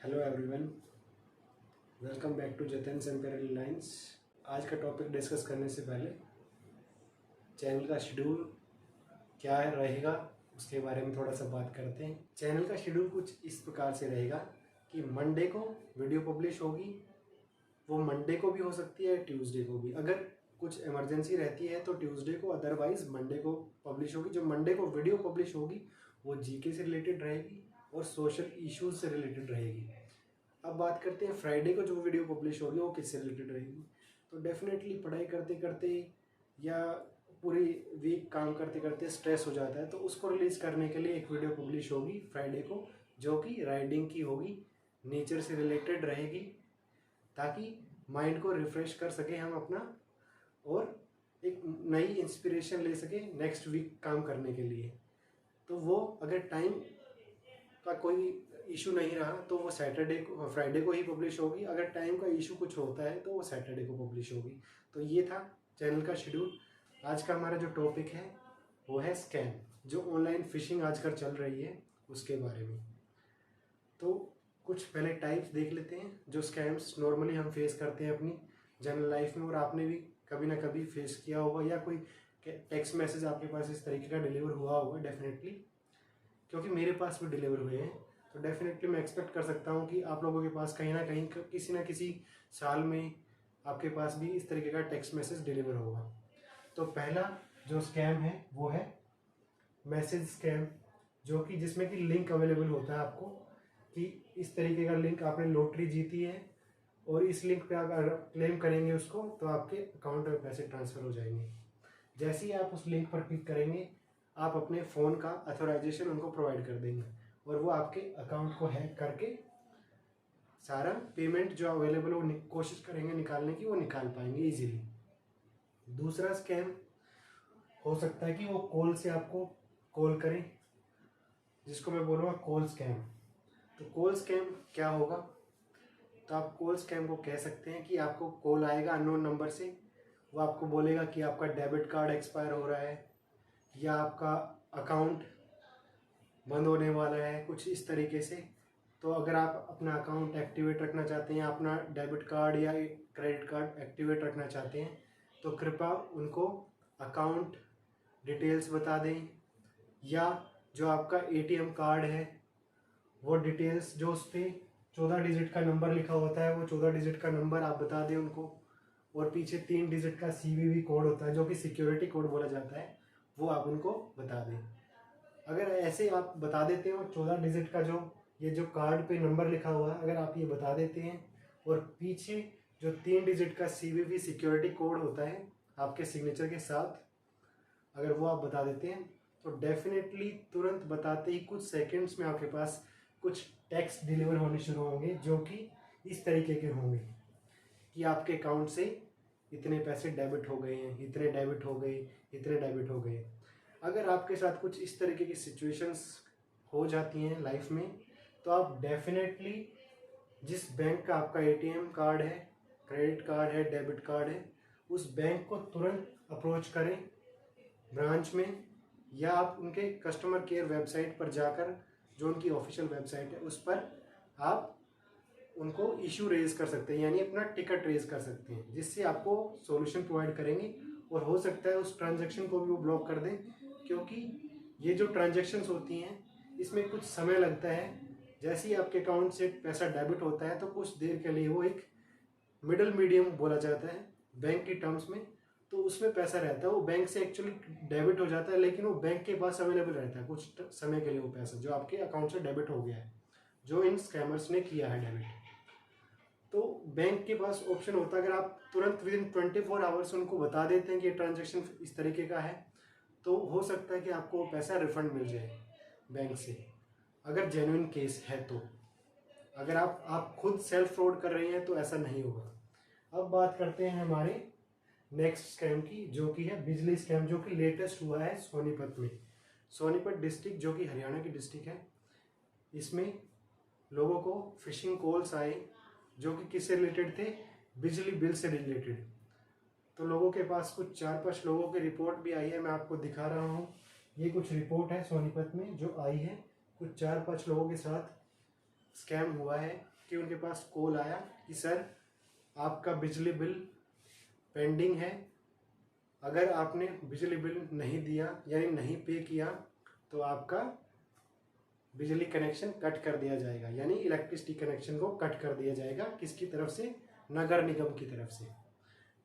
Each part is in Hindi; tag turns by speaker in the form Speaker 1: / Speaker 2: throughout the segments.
Speaker 1: Hello everyone, welcome back to Jatan imperial lines. आज का टॉपिक डिस्कस करने से पहले चैनल का शेड्यूल क्या रहेगा उसके बारे में थोड़ा सा बात करते हैं। चैनल का शेड्यूल कुछ इस प्रकार से रहेगा कि मंडे को वीडियो पब्लिश होगी, वो मंडे को भी हो सकती है, ट्यूसडे को भी। अगर कुछ इमरजेंसी रहती है तो ट्यूसडे को, अदरवाइज मंडे को पब्लिश होगी। जो मंडे को वीडियो पब्लिश होगी वो जीके से रिलेटेड रहेगी और सोशल इश्यूज से रिलेटेड रहेगी। अब बात करते हैं फ्राइडे को जो वीडियो पब्लिश होगी वो किससे रिलेटेड रहेगी। तो डेफिनेटली पढ़ाई करते करते या पूरी वीक काम करते करते स्ट्रेस हो जाता है, तो उसको रिलीज़ करने के लिए एक वीडियो पब्लिश होगी फ्राइडे को, जो कि राइडिंग की होगी, नेचर से रिलेटेड रहेगी, ताकि माइंड को रिफ़्रेश कर सके हम अपना और एक नई इंस्पिरेशन ले सके नेक्स्ट वीक काम करने के लिए। तो वो अगर टाइम का कोई इशू नहीं रहा तो वो सैटरडे को, फ्राइडे को ही पब्लिश होगी। अगर टाइम का इशू कुछ होता है तो वो सैटरडे को पब्लिश होगी। तो ये था चैनल का शेड्यूल। आज का हमारा जो टॉपिक है वो है स्कैम, जो ऑनलाइन फिशिंग आजकल चल रही है उसके बारे में। तो कुछ पहले टाइप्स देख लेते हैं जो स्कैम्स नॉर्मली हम फेस करते हैं अपनी जनरल लाइफ में, और आपने भी कभी ना कभी फेस किया होगा या कोई टेक्स्ट मैसेज आपके पास इस तरीके का डिलीवर हुआ होगा डेफिनेटली, क्योंकि मेरे पास भी डिलीवर हुए हैं। तो डेफिनेटली मैं एक्सपेक्ट कर सकता हूँ कि आप लोगों के पास कहीं ना कहीं किसी ना किसी साल में आपके पास भी इस तरीके का टेक्स्ट मैसेज डिलीवर होगा। तो पहला जो स्कैम है वो है मैसेज स्कैम, जो कि जिसमें कि लिंक अवेलेबल होता है आपको कि इस तरीके का लिंक, आपने लॉटरी जीती है और इस लिंक पे आप अगर क्लेम करेंगे उसको तो आपके अकाउंट में पैसे ट्रांसफ़र हो जाएंगे। जैसे ही आप उस लिंक पर क्लिक करेंगे आप अपने फ़ोन का अथोराइजेशन उनको प्रोवाइड कर देंगे और वो आपके अकाउंट को हैक करके सारा पेमेंट जो अवेलेबल हो कोशिश करेंगे निकालने की, वो निकाल पाएंगे इजीली। दूसरा स्कैम हो सकता है कि वो कॉल से आपको कॉल करें, जिसको मैं बोलूँगा कॉल स्कैम। तो कॉल स्कैम क्या होगा? तो आप कॉल स्कैम को कह सकते हैं कि आपको कॉल आएगा अननोन नंबर से, वो आपको बोलेगा कि आपका डेबिट कार्ड एक्सपायर हो रहा है या आपका अकाउंट बंद होने वाला है, कुछ इस तरीके से। तो अगर आप अपना अकाउंट एक्टिवेट रखना चाहते हैं, अपना डेबिट कार्ड या क्रेडिट कार्ड एक्टिवेट रखना चाहते हैं, तो कृपया उनको अकाउंट डिटेल्स बता दें, या जो आपका एटीएम कार्ड है वो डिटेल्स, जो उस पर 14 डिजिट का नंबर लिखा होता है, वो 14 डिजिट का नंबर आप बता दें उनको, और पीछे 3 डिजिट का CVV कोड होता है जो कि सिक्योरिटी कोड बोला जाता है, वो आप उनको बता दें। अगर ऐसे आप बता देते हो 14 डिजिट का जो कार्ड पे नंबर लिखा हुआ है, अगर आप ये बता देते हैं और पीछे जो 3 डिजिट का CVV सिक्योरिटी कोड होता है आपके सिग्नेचर के साथ, अगर वो आप बता देते हैं तो डेफिनेटली तुरंत बताते ही कुछ सेकंड्स में आपके पास कुछ टेक्स्ट डिलीवर होने शुरू होंगे, जो कि इस तरीके के होंगे कि आपके अकाउंट से इतने पैसे डेबिट हो गए हैं, इतने डेबिट हो गए, इतने डेबिट हो गए। अगर आपके साथ कुछ इस तरीके की सिचुएशंस हो जाती हैं लाइफ में, तो आप डेफिनेटली जिस बैंक का आपका एटीएम कार्ड है, क्रेडिट कार्ड है, डेबिट कार्ड है, उस बैंक को तुरंत अप्रोच करें ब्रांच में, या आप उनके कस्टमर केयर वेबसाइट पर जाकर, जो उनकी ऑफिशियल वेबसाइट है उस पर आप उनको इशू रेज कर सकते हैं, यानी अपना टिकट रेज कर सकते हैं, जिससे आपको सॉल्यूशन प्रोवाइड करेंगे। और हो सकता है उस ट्रांजैक्शन को भी वो ब्लॉक कर दें, क्योंकि ये जो ट्रांजैक्शंस होती हैं इसमें कुछ समय लगता है। जैसे ही आपके अकाउंट से पैसा डेबिट होता है तो कुछ देर के लिए वो एक मिडल मीडियम बोला जाता है बैंक की टर्म्स में, तो उसमें पैसा रहता है, वो बैंक से एक्चुअली डेबिट हो जाता है, लेकिन वो बैंक के पास अवेलेबल रहता है कुछ समय के लिए, वो पैसा जो आपके अकाउंट से डेबिट हो गया है, जो इन स्कैमर्स ने किया है डेबिट। तो बैंक के पास ऑप्शन होता है, अगर आप तुरंत विदिन 24 आवर्स उनको बता देते हैं कि ये ट्रांजैक्शन इस तरीके का है, तो हो सकता है कि आपको पैसा रिफंड मिल जाए बैंक से, अगर जेन्युइन केस है तो। अगर आप खुद सेल्फ फ्रॉड कर रही हैं तो ऐसा नहीं होगा। अब बात करते हैं हमारे नेक्स्ट स्कैम की, जो कि है बिजली स्कैम, जो कि लेटेस्ट हुआ है सोनीपत में। सोनीपत डिस्ट्रिक्ट जो कि हरियाणा की डिस्ट्रिक्ट है, इसमें लोगों को फिशिंग कॉल्स आए जो कि किससे रिलेटेड थे? बिजली बिल से रिलेटेड। तो लोगों के पास कुछ 4-5 लोगों की रिपोर्ट भी आई है, मैं आपको दिखा रहा हूँ। ये कुछ रिपोर्ट है सोनीपत में जो आई है, कुछ 4-5 लोगों के साथ स्कैम हुआ है कि उनके पास कॉल आया कि सर आपका बिजली बिल पेंडिंग है, अगर आपने बिजली बिल नहीं दिया यानी नहीं पे किया तो आपका बिजली कनेक्शन कट कर दिया जाएगा, यानी इलेक्ट्रिसिटी कनेक्शन को कट कर दिया जाएगा। किसकी तरफ से? नगर निगम की तरफ से।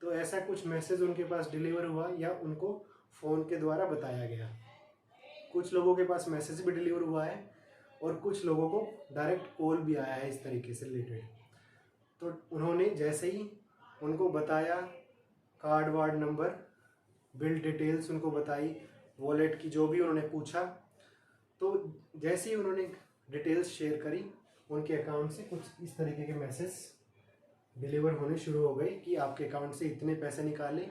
Speaker 1: तो ऐसा कुछ मैसेज उनके पास डिलीवर हुआ या उनको फ़ोन के द्वारा बताया गया। कुछ लोगों के पास मैसेज भी डिलीवर हुआ है और कुछ लोगों को डायरेक्ट कॉल भी आया है इस तरीके से रिलेटेड। तो उन्होंने जैसे ही उनको बताया, card ward number, bill details उनको बताई, वॉलेट की जो भी उन्होंने पूछा, तो जैसे ही उन्होंने डिटेल्स शेयर करी, उनके अकाउंट से कुछ इस तरीके के मैसेज डिलीवर होने शुरू हो गए कि आपके अकाउंट से इतने पैसे निकाले।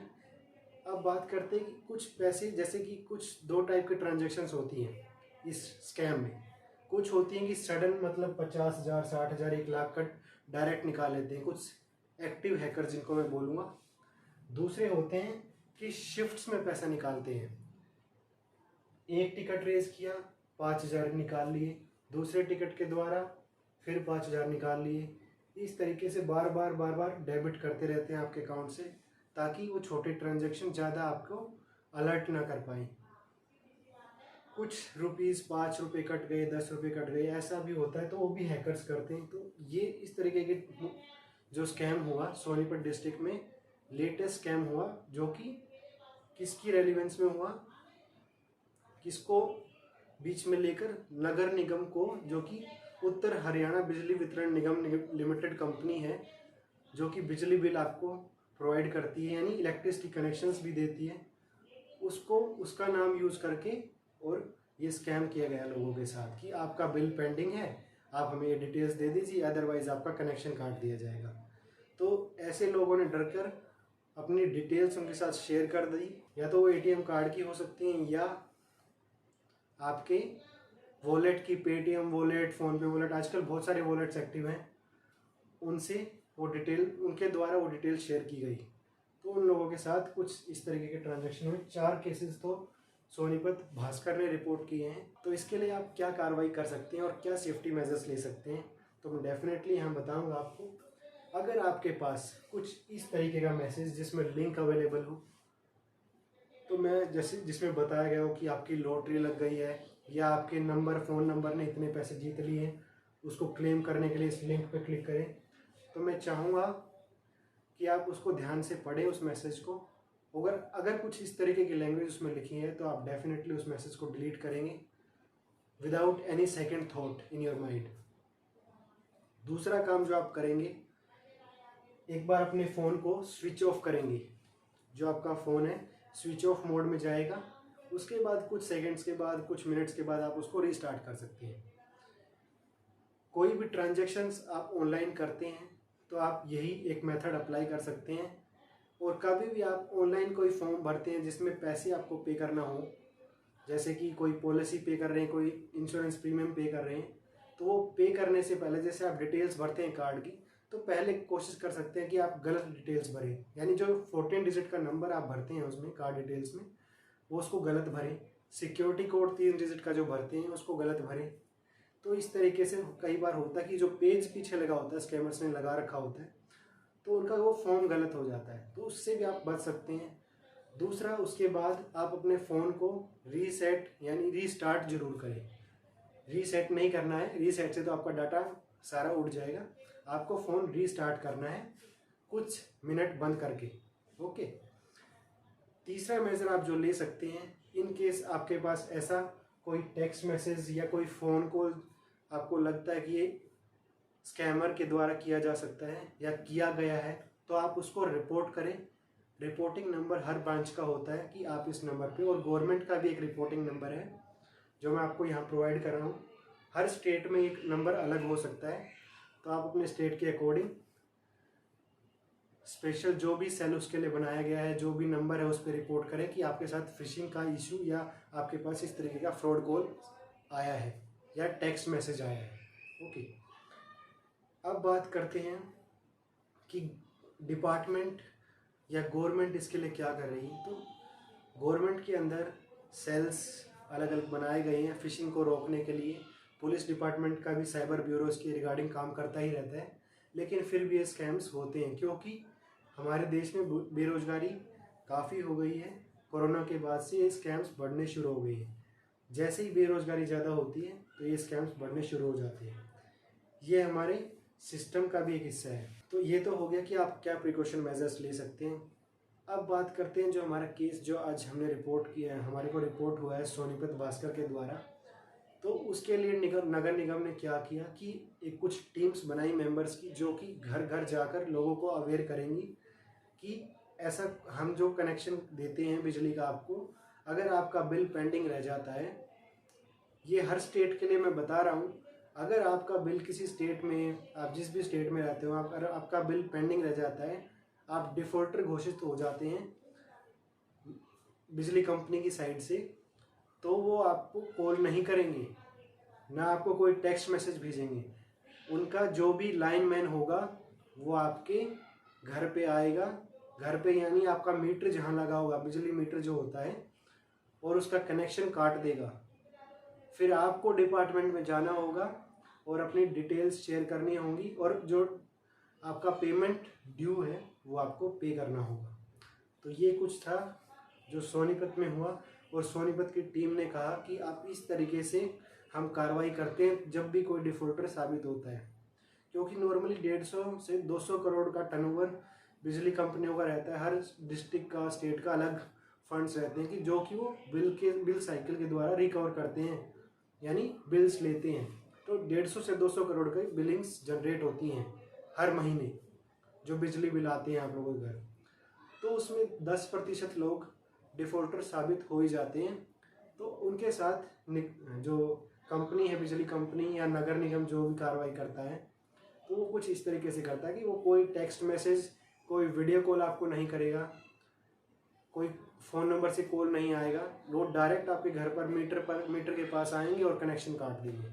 Speaker 1: अब बात करते हैं कि कुछ पैसे, जैसे कि कुछ दो टाइप के ट्रांजैक्शंस होती हैं इस स्कैम में। कुछ होती हैं कि सडन मतलब 50,000, 60,000, 1 लाख का डायरेक्ट निकाल लेते हैं, कुछ एक्टिव हैकर जिनको मैं बोलूँगा। दूसरे होते हैं कि शिफ्ट्स में पैसा निकालते हैं। एक टिकट रेज किया, 5,000 निकाल लिए, दूसरे टिकट के द्वारा फिर 5,000 निकाल लिए। इस तरीके से बार बार डेबिट करते रहते हैं आपके अकाउंट से, ताकि वो छोटे ट्रांजैक्शन ज़्यादा आपको अलर्ट ना कर पाए। कुछ रुपीज़ 5 रुपये कट गए, 10 रुपये कट गए, ऐसा भी होता है, तो वो भी हैकर्स करते हैं। तो ये इस तरीके के जो स्कैम हुआ सोनीपत डिस्ट्रिक्ट में, लेटेस्ट स्कैम हुआ, जो कि किसकी रेलिवेंस में हुआ, किसको बीच में लेकर? नगर निगम को, जो कि उत्तर हरियाणा बिजली वितरण निगम लिमिटेड कंपनी है, जो कि बिजली बिल आपको प्रोवाइड करती है, यानी इलेक्ट्रिसिटी कनेक्शंस भी देती है, उसको उसका नाम यूज़ करके और ये स्कैम किया गया लोगों के साथ कि आपका बिल पेंडिंग है, आप हमें ये डिटेल्स दे दीजिए, अदरवाइज़ आपका कनेक्शन काट दिया जाएगा। तो ऐसे लोगों ने डर कर अपनी डिटेल्स उनके साथ शेयर कर दी, या तो वो एटीएम कार्ड की हो सकती हैं या आपके वॉलेट की, पेटीएम वॉलेट, फ़ोनपे वॉलेट, आजकल बहुत सारे वॉलेट्स एक्टिव हैं, उनसे वो डिटेल, उनके द्वारा वो डिटेल शेयर की गई। तो उन लोगों के साथ कुछ इस तरीके के ट्रांजैक्शन हुए। 4 केसेस तो सोनीपत भास्कर ने रिपोर्ट किए हैं। तो इसके लिए आप क्या कार्रवाई कर सकते हैं और क्या सेफ्टी मेजर्स ले सकते हैं, तो मैं डेफिनेटली यहाँ बताऊँगा आपको। अगर आपके पास कुछ इस तरीके का मैसेज जिसमें लिंक अवेलेबल हो, तो मैं जैसे जिसमें बताया गया हो कि आपकी लॉटरी लग गई है या आपके फ़ोन नंबर ने इतने पैसे जीत लिए हैं, उसको क्लेम करने के लिए इस लिंक पर क्लिक करें, तो मैं चाहूँगा कि आप उसको ध्यान से पढ़ें उस मैसेज को। अगर कुछ इस तरीके की लैंग्वेज उसमें लिखी है तो आप डेफिनेटली उस मैसेज को डिलीट करेंगे without any second thought in your mind. दूसरा काम जो आप करेंगे, एक बार अपने फ़ोन को स्विच ऑफ करेंगे। जो आपका फ़ोन है स्विच ऑफ मोड में जाएगा, उसके बाद कुछ सेकंड्स के बाद, कुछ मिनट्स के बाद आप उसको रीस्टार्ट कर सकते हैं। कोई भी ट्रांजैक्शंस आप ऑनलाइन करते हैं तो आप यही एक मेथड अप्लाई कर सकते हैं। और कभी भी आप ऑनलाइन कोई फॉर्म भरते हैं जिसमें पैसे आपको पे करना हो, जैसे कि कोई पॉलिसी पे कर रहे हैं, कोई इंश्योरेंस प्रीमियम पे कर रहे हैं, तो वो पे करने से पहले जैसे आप डिटेल्स भरते हैं कार्ड की, तो पहले कोशिश कर सकते हैं कि आप गलत डिटेल्स भरें, यानी जो 14 डिजिट का नंबर आप भरते हैं उसमें कार्ड डिटेल्स में, वो उसको गलत भरें। सिक्योरिटी कोड 3 डिजिट का जो भरते हैं उसको गलत भरें। तो इस तरीके से कई बार होता है कि जो पेज पीछे लगा होता है, स्कैमर्स ने लगा रखा होता है, तो उनका वो फॉर्म गलत हो जाता है, तो उससे भी आप बच सकते हैं। दूसरा, उसके बाद आप अपने फ़ोन को रीसेट यानी रीस्टार्ट जरूर करें। रीसेट नहीं करना है, रीसेट से तो आपका डाटा सारा उड़ जाएगा। आपको फ़ोन रीस्टार्ट करना है कुछ मिनट बंद करके। ओके। तीसरा मेजर आप जो ले सकते हैं, इन केस आपके पास ऐसा कोई टेक्स्ट मैसेज या कोई फ़ोन कॉल आपको लगता है कि ये स्कैमर के द्वारा किया जा सकता है या किया गया है, तो आप उसको रिपोर्ट करें। रिपोर्टिंग नंबर हर ब्रांच का होता है कि आप इस नंबर पे, और गवर्नमेंट का भी एक रिपोर्टिंग नंबर है जो मैं आपको यहाँ प्रोवाइड कर रहा हूँ। हर स्टेट में एक नंबर अलग हो सकता है, तो आप अपने स्टेट के अकॉर्डिंग स्पेशल जो भी सेल उसके लिए बनाया गया है, जो भी नंबर है उस पर रिपोर्ट करें कि आपके साथ फिशिंग का इशू या आपके पास इस तरीके का फ्रॉड कॉल आया है या टेक्स्ट मैसेज आया है। ओके। अब बात करते हैं कि डिपार्टमेंट या गवर्नमेंट इसके लिए क्या कर रही है। तो गवर्नमेंट के अंदर सेल्स अलग अलग बनाए गए हैं फिशिंग को रोकने के लिए, पुलिस डिपार्टमेंट का भी साइबर ब्यूरोज के रिगार्डिंग काम करता ही रहता है, लेकिन फिर भी ये स्कैम्स होते हैं क्योंकि हमारे देश में बेरोजगारी काफ़ी हो गई है। कोरोना के बाद से ये स्कैम्स बढ़ने शुरू हो गई हैं। जैसे ही बेरोजगारी ज़्यादा होती है तो ये स्कैम्स बढ़ने शुरू हो जाते हैं। ये हमारे सिस्टम का भी एक हिस्सा है। तो ये तो हो गया कि आप क्या प्रिकॉशन मेजर्स ले सकते हैं। अब बात करते हैं जो हमारा केस जो आज हमने रिपोर्ट किया है, हमारे को रिपोर्ट हुआ है सोनीपत भास्कर के द्वारा। तो उसके लिए नगर निगम ने क्या किया कि एक कुछ टीम्स बनाई मेंबर्स की, जो कि घर घर जाकर लोगों को अवेयर करेंगी कि ऐसा हम जो कनेक्शन देते हैं बिजली का आपको, अगर आपका बिल पेंडिंग रह जाता है, ये हर स्टेट के लिए मैं बता रहा हूँ, अगर आपका बिल किसी स्टेट में, आप जिस भी स्टेट में रहते हो, अगर आपका बिल पेंडिंग रह जाता है, आप डिफ़ॉल्टर घोषित हो जाते हैं बिजली कंपनी की साइड से, तो वो आपको कॉल नहीं करेंगे, ना आपको कोई टेक्स्ट मैसेज भेजेंगे। उनका जो भी लाइनमैन होगा वो आपके घर पे आएगा, घर पे यानी आपका मीटर जहाँ लगा होगा, बिजली मीटर जो होता है, और उसका कनेक्शन काट देगा। फिर आपको डिपार्टमेंट में जाना होगा और अपनी डिटेल्स शेयर करनी होंगी, और जो आपका पेमेंट ड्यू है वो आपको पे करना होगा। तो ये कुछ था जो सोनीपत में हुआ, और सोनीपत की टीम ने कहा कि आप इस तरीके से हम कार्रवाई करते हैं जब भी कोई डिफ़ॉल्टर साबित होता है, क्योंकि नॉर्मली 150 से 200 करोड़ का टर्नओवर बिजली कंपनियों का रहता है। हर डिस्ट्रिक्ट का, स्टेट का अलग फंड्स रहते हैं कि जो कि वो बिल साइकिल के द्वारा रिकवर करते हैं, यानी बिल्स लेते हैं। तो 150 से 200 करोड़ की बिलिंग्स जनरेट होती हैं हर महीने, जो बिजली बिल आते हैं आप लोगों के घर। तो उसमें 10% लोग डिफ़ॉल्टर साबित हो ही जाते हैं। तो उनके साथ जो कंपनी है, बिजली कंपनी या नगर निगम जो भी कार्रवाई करता है, तो वो कुछ इस तरीके से करता है कि वो कोई टेक्स्ट मैसेज, कोई वीडियो कॉल आपको नहीं करेगा, कोई फ़ोन नंबर से कॉल नहीं आएगा, वो डायरेक्ट आपके घर पर मीटर के पास आएंगे और कनेक्शन काट देंगे।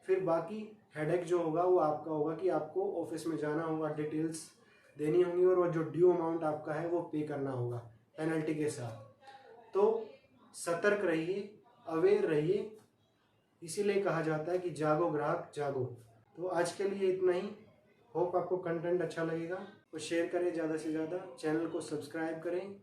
Speaker 1: फिर बाकी हेडेक जो होगा वो आपका होगा कि आपको ऑफिस में जाना होगा, डिटेल्स देनी होंगी, और वो जो ड्यू अमाउंट आपका है वो पे करना होगा पेनल्टी के साथ। तो सतर्क रहिए, अवेयर रहिए, इसीलिए कहा जाता है कि जागो ग्राहक जागो। तो आज के लिए इतना ही। होप आपको कंटेंट अच्छा लगेगा, तो शेयर करें ज़्यादा से ज़्यादा, चैनल को सब्सक्राइब करें।